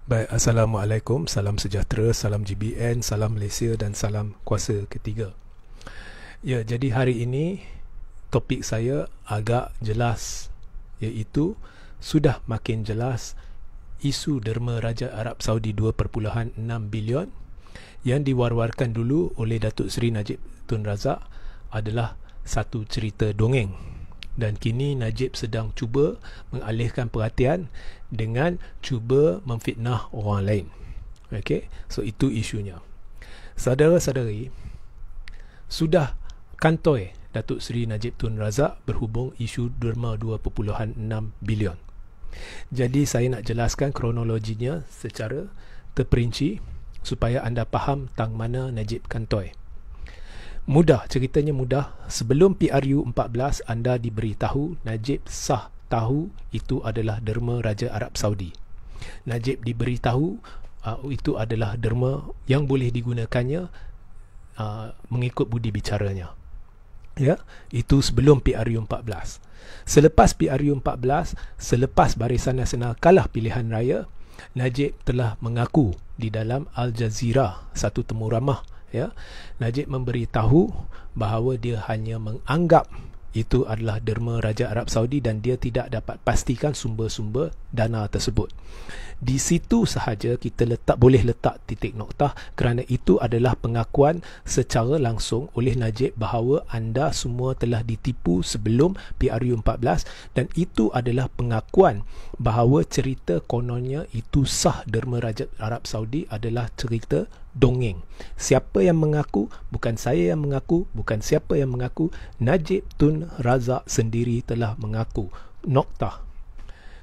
Baik, Assalamualaikum, salam sejahtera, salam GBN, salam Malaysia dan salam kuasa ketiga. Ya, jadi hari ini topik saya agak jelas, iaitu sudah makin jelas isu derma Raja Arab Saudi 2.6 bilion yang diwar-warkan dulu oleh Datuk Seri Najib Tun Razak adalah satu cerita dongeng. Dan kini Najib sedang cuba mengalihkan perhatian dengan cuba memfitnah orang lain. Okey, so itu isunya. Saudara-saudari, sudah kantoi Datuk Seri Najib Tun Razak berhubung isu derma 2.6 bilion. Jadi saya nak jelaskan kronologinya secara terperinci supaya anda faham tang mana Najib kantoi. Mudah, ceritanya mudah. Sebelum PRU 14 anda diberitahu Najib sah tahu itu adalah derma Raja Arab Saudi. Najib diberitahu itu adalah derma yang boleh digunakannya mengikut budi bicaranya. Ya, itu sebelum PRU 14. Selepas PRU 14, selepas Barisan Nasional kalah pilihan raya, Najib telah mengaku di dalam Al Jazeera satu temu ramah. Ya, Najib memberitahu bahawa dia hanya menganggap itu adalah derma Raja Arab Saudi dan dia tidak dapat pastikan sumber-sumber dana tersebut. Di situ sahaja kita boleh letak titik noktah kerana itu adalah pengakuan secara langsung oleh Najib bahawa anda semua telah ditipu sebelum PRU 14 dan itu adalah pengakuan bahawa cerita kononnya itu sah derma Raja Arab Saudi adalah cerita dongeng. Siapa yang mengaku? Bukan saya yang mengaku, bukan siapa yang mengaku. Najib Tun Razak sendiri telah mengaku. Noktah.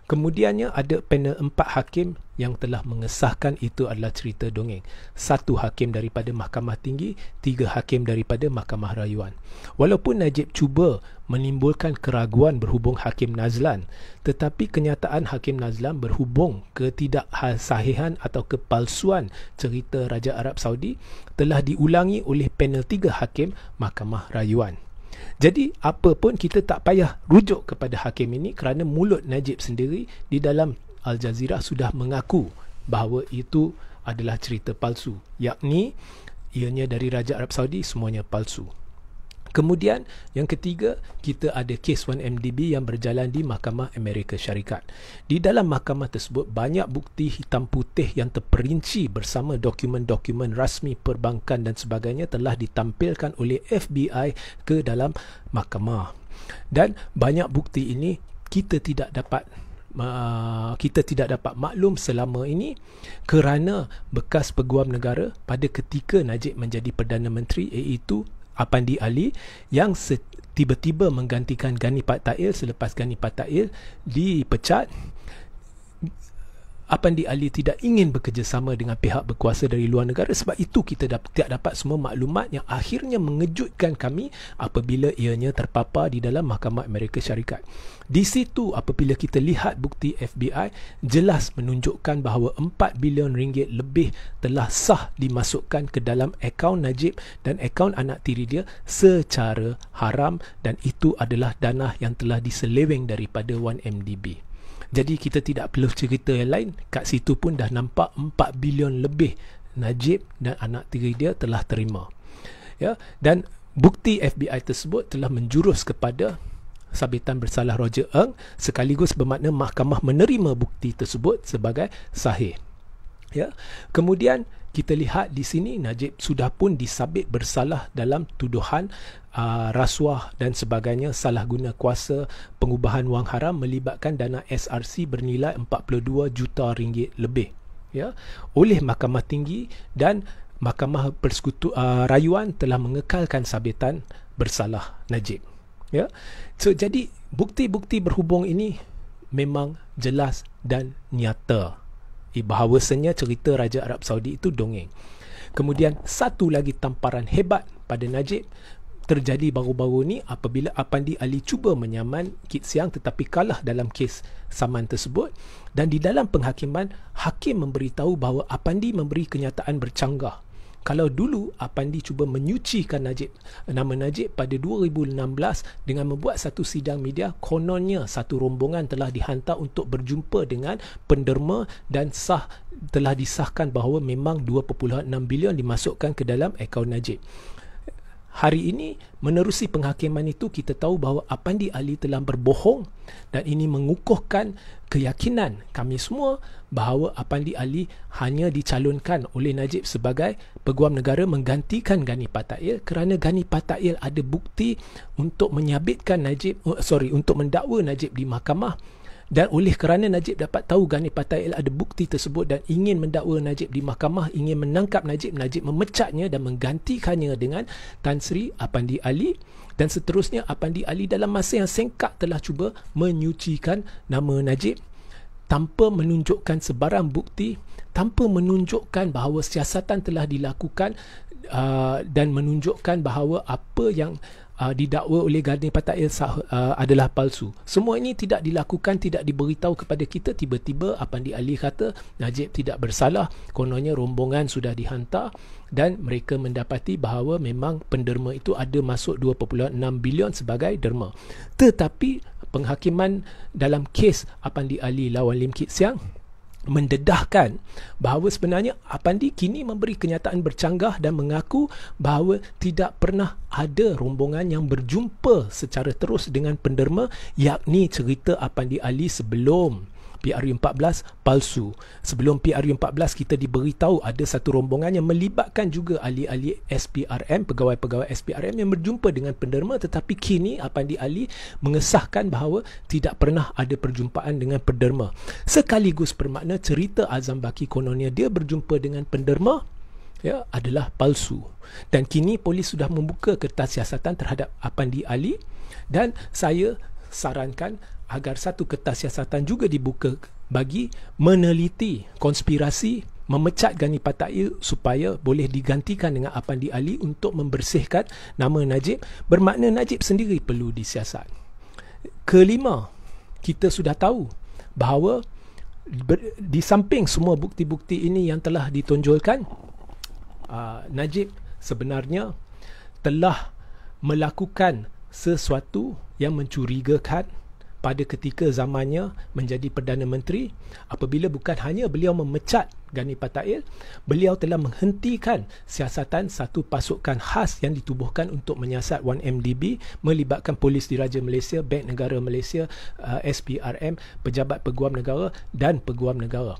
Kemudiannya ada panel 4 hakim yang telah mengesahkan itu adalah cerita dongeng. 1 hakim daripada Mahkamah Tinggi, 3 hakim daripada Mahkamah Rayuan. Walaupun Najib cuba menimbulkan keraguan berhubung Hakim Nazlan, tetapi kenyataan Hakim Nazlan berhubung ketidaksahihan atau kepalsuan cerita Raja Arab Saudi telah diulangi oleh panel 3 hakim Mahkamah Rayuan. Jadi apa pun kita tak payah rujuk kepada hakim ini kerana mulut Najib sendiri di dalam Al Jazeera sudah mengaku bahawa itu adalah cerita palsu, yakni ianya dari Raja Arab Saudi semuanya palsu. Kemudian yang ketiga, kita ada kes 1MDB yang berjalan di Mahkamah Amerika Syarikat. Di dalam mahkamah tersebut banyak bukti hitam putih yang terperinci bersama dokumen-dokumen rasmi perbankan dan sebagainya telah ditampilkan oleh FBI ke dalam mahkamah. Dan banyak bukti ini kita tidak dapat maklum selama ini kerana bekas peguam negara pada ketika Najib menjadi Perdana Menteri, iaitu Apandi Ali, yang tiba-tiba menggantikan Gani Pattail selepas Gani Pattail dipecat. Apandi Ali tidak ingin bekerjasama dengan pihak berkuasa dari luar negara, sebab itu kita tidak dapat semua maklumat yang akhirnya mengejutkan kami apabila ianya terpapar di dalam Mahkamah Amerika Syarikat. Di situ apabila kita lihat bukti FBI jelas menunjukkan bahawa 4 bilion ringgit lebih telah sah dimasukkan ke dalam akaun Najib dan akaun anak tiri dia secara haram, dan itu adalah dana yang telah diseleweng daripada 1MDB. Jadi kita tidak perlu cerita yang lain. Kat situ pun dah nampak 4 bilion lebih Najib dan anak tiri dia telah terima. Ya, dan bukti FBI tersebut telah menjurus kepada sabitan bersalah Roger Ng, sekaligus bermakna mahkamah menerima bukti tersebut sebagai sahih. Ya. Kemudian kita lihat di sini Najib sudah pun disabit bersalah dalam tuduhan rasuah dan sebagainya, salah guna kuasa, pengubahan wang haram melibatkan dana SRC bernilai 42 juta ringgit lebih, ya, oleh Mahkamah Tinggi, dan Mahkamah Rayuan telah mengekalkan sabitan bersalah Najib. Ya. So jadi bukti-bukti berhubung ini memang jelas dan nyata bahawasanya cerita Raja Arab Saudi itu dongeng. Kemudian satu lagi tamparan hebat pada Najib terjadi baru-baru ni apabila Apandi Ali cuba menyaman Kit Siang tetapi kalah dalam kes saman tersebut, dan di dalam penghakiman hakim memberitahu bahawa Apandi memberi kenyataan bercanggah Kalau dulu Apandi cuba menyucikan nama Najib pada 2016 dengan membuat satu sidang media, kononnya satu rombongan telah dihantar untuk berjumpa dengan penderma dan telah disahkan bahawa memang 2.6 bilion dimasukkan ke dalam akaun Najib. Hari ini menerusi penghakiman itu, kita tahu bahawa Apandi Ali telah berbohong, dan ini mengukuhkan keyakinan kami semua bahawa Apandi Ali hanya dicalonkan oleh Najib sebagai peguam negara menggantikan Gani Patail kerana Gani Patail ada bukti untuk menyabitkan untuk mendakwa Najib di mahkamah. Dan oleh kerana Najib dapat tahu Gani Patail ada bukti tersebut dan ingin mendakwa Najib di mahkamah, ingin menangkap Najib, Najib memecatnya dan menggantikannya dengan Tan Sri Apandi Ali. Dan seterusnya, Apandi Ali dalam masa yang singkat telah cuba menyucikan nama Najib tanpa menunjukkan sebarang bukti, tanpa menunjukkan bahawa siasatan telah dilakukan dan menunjukkan bahawa apa yang didakwa oleh Gani Patail adalah palsu. Semua ini tidak dilakukan, tidak diberitahu kepada kita. Tiba-tiba Apandi Ali kata Najib tidak bersalah, kononnya rombongan sudah dihantar dan mereka mendapati bahawa memang penderma itu ada masuk 2.6 bilion sebagai derma. Tetapi penghakiman dalam kes Apandi Ali lawan Lim Kit Siang mendedahkan bahawa sebenarnya Apandi kini memberi kenyataan bercanggah dan mengaku bahawa tidak pernah ada rombongan yang berjumpa secara terus dengan penderma, yakni cerita Apandi Ali sebelum PRU14 palsu. Sebelum PRU14 kita diberitahu ada satu rombongan yang melibatkan juga ahli-ahli SPRM, pegawai-pegawai SPRM yang berjumpa dengan penderma, tetapi kini Apandi Ali mengesahkan bahawa tidak pernah ada perjumpaan dengan penderma. Sekaligus bermakna cerita Azam Baki kononnya dia berjumpa dengan penderma adalah palsu. Dan kini polis sudah membuka kertas siasatan terhadap Apandi Ali, dan saya sarankan agar satu kertas siasatan juga dibuka bagi meneliti konspirasi memecat Gani Patail supaya boleh digantikan dengan Apandi Ali untuk membersihkan nama Najib. Bermakna Najib sendiri perlu disiasat. Kelima, kita sudah tahu bahawa di samping semua bukti-bukti ini yang telah ditonjolkan, Najib sebenarnya telah melakukan sesuatu yang mencurigakan pada ketika zamannya menjadi Perdana Menteri, apabila bukan hanya beliau memecat Gani Patail, beliau telah menghentikan siasatan satu pasukan khas yang ditubuhkan untuk menyiasat 1MDB melibatkan Polis Diraja Malaysia, Bank Negara Malaysia, SPRM, pejabat peguam negara dan peguam negara.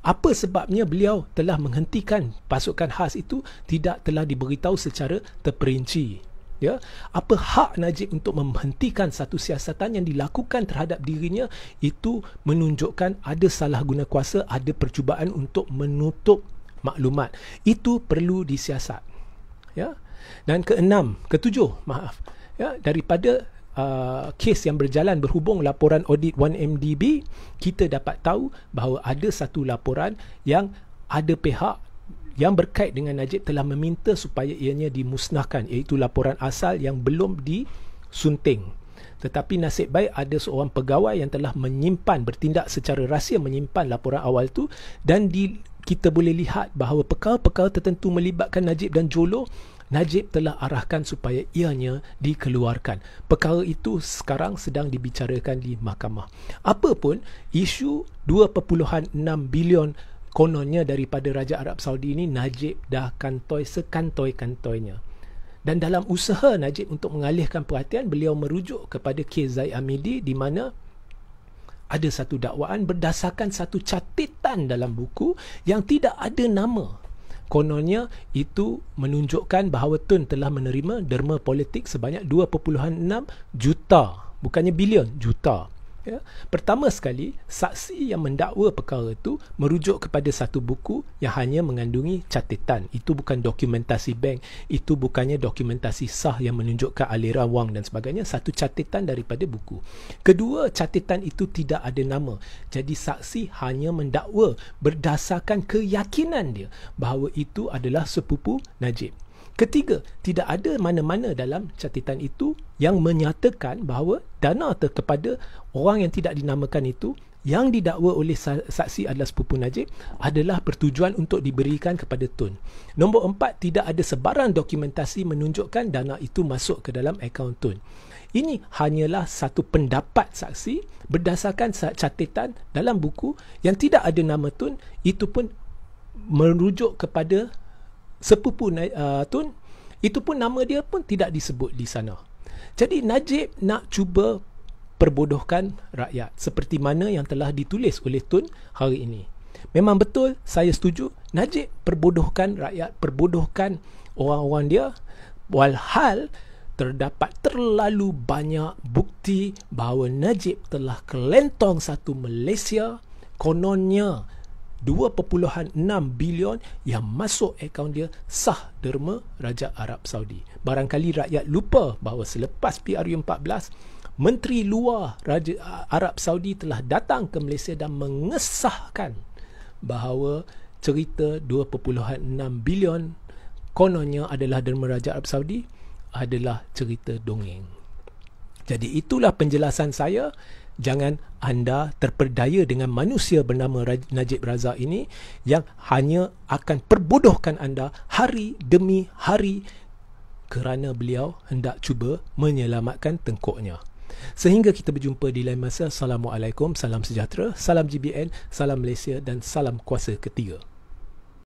Apa sebabnya beliau telah menghentikan pasukan khas itu tidak telah diberitahu secara terperinci. Apa hak Najib untuk menghentikan satu siasatan yang dilakukan terhadap dirinya? Itu menunjukkan ada salah guna kuasa, ada percubaan untuk menutup maklumat. Itu perlu disiasat. Dan ketujuh, daripada kes yang berjalan berhubung laporan audit 1MDB, kita dapat tahu bahawa ada satu laporan yang ada pihak yang berkait dengan Najib telah meminta supaya ianya dimusnahkan, iaitu laporan asal yang belum disunting. Tetapi nasib baik ada seorang pegawai yang telah bertindak secara rahsia menyimpan laporan awal itu, dan kita boleh lihat bahawa perkara-perkara tertentu melibatkan Najib dan Jolo, Najib telah arahkan supaya ianya dikeluarkan. Perkara itu sekarang sedang dibicarakan di mahkamah. Apapun, isu 2.6 bilion kononnya daripada Raja Arab Saudi ini, Najib dah kantoi sekantoi-kantoinya. Dan dalam usaha Najib untuk mengalihkan perhatian, beliau merujuk kepada kes Zaid Amidi, di mana ada satu dakwaan berdasarkan satu catatan dalam buku yang tidak ada nama. Kononnya itu menunjukkan bahawa Tun telah menerima derma politik sebanyak 2.6 juta, bukannya bilion, juta. Pertama sekali, saksi yang mendakwa perkara itu merujuk kepada satu buku yang hanya mengandungi catatan. Itu bukan dokumentasi bank, itu bukannya dokumentasi sah yang menunjukkan aliran wang dan sebagainya. Satu catatan daripada buku. Kedua, catatan itu tidak ada nama. Jadi saksi hanya mendakwa berdasarkan keyakinan dia bahawa itu adalah sepupu Najib. Ketiga, tidak ada mana-mana dalam catatan itu yang menyatakan bahawa dana kepada orang yang tidak dinamakan itu yang didakwa oleh saksi adalah sepupu Najib adalah bertujuan untuk diberikan kepada Tun. Nombor 4, tidak ada sebarang dokumentasi menunjukkan dana itu masuk ke dalam akaun Tun. Ini hanyalah satu pendapat saksi berdasarkan catatan dalam buku yang tidak ada nama Tun. Itu pun merujuk kepada sepupu Tun. Itu pun nama dia pun tidak disebut di sana. Jadi Najib nak cuba perbodohkan rakyat seperti mana yang telah ditulis oleh Tun hari ini. Memang betul, saya setuju, Najib perbodohkan rakyat, perbodohkan orang-orang dia, walhal terdapat terlalu banyak bukti bahawa Najib telah kelentong satu Malaysia, kononnya 2.6 bilion yang masuk akaun dia sah derma Raja Arab Saudi. Barangkali rakyat lupa bahawa selepas PRU14, Menteri Luar Raja Arab Saudi telah datang ke Malaysia dan mengesahkan bahawa cerita 2.6 bilion kononnya adalah derma Raja Arab Saudi adalah cerita dongeng. Jadi itulah penjelasan saya. Jangan anda terperdaya dengan manusia bernama Najib Razak ini yang hanya akan perbodohkan anda hari demi hari kerana beliau hendak cuba menyelamatkan tengkuknya. Sehingga kita berjumpa di lain masa. Assalamualaikum, salam sejahtera, salam GBN, salam Malaysia dan salam kuasa ketiga.